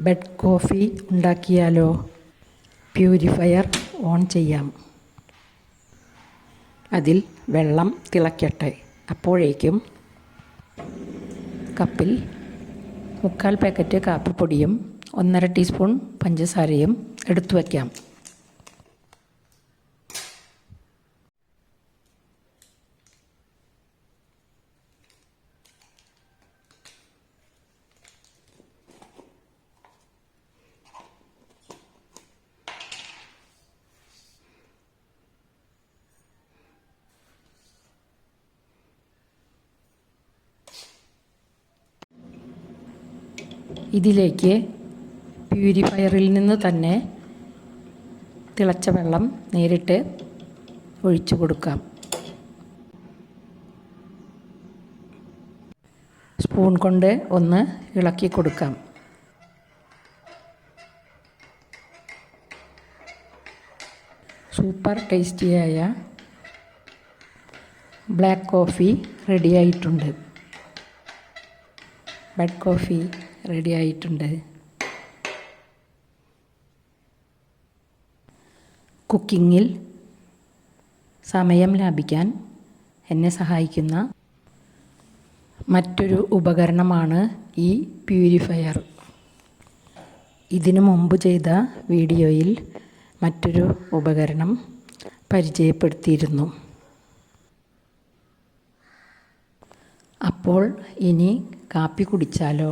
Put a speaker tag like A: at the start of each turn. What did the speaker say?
A: Bed coffee ഉണ്ടാക്കിയാലോ? Purifier on ചെയ്യാം. അതിൽ വെള്ളം തിളയ്ക്കട്ടെ. അപ്പോഴേക്കും കപ്പിൽ 3/4 പാക്കറ്റ് കാപ്പിപ്പൊടിയും 1/2 ടീസ്പൂൺ പഞ്ചസാരയും എടുത്തു വയ്ക്കാം. ഇതിലേക്ക് പ്യൂരിഫയറിൽ നിന്ന് തന്നെ തിളച്ച വെള്ളം നേരിട്ട് ഒഴിച്ചു കൊടുക്കാം. സ്പൂൺ കൊണ്ട് ഒന്ന് ഇളക്കി കൊടുക്കാം. സൂപ്പർ ടേസ്റ്റിയായ ബ്ലാക്ക് കോഫി റെഡിയായിട്ടുണ്ട്. ബെഡ് കോഫി റെഡിയായിട്ടുണ്ട്. കുക്കിങ്ങിൽ സമയം ലാഭിക്കാൻ എന്നെ സഹായിക്കുന്ന മറ്റൊരു ഉപകരണമാണ് ഈ പ്യൂരിഫയർ. ഇതിനു മുമ്പ് ചെയ്ത വീഡിയോയിൽ മറ്റൊരു ഉപകരണം പരിചയപ്പെടുത്തിയിരുന്നു. അപ്പോൾ ഇനി കാപ്പി കുടിച്ചാലോ?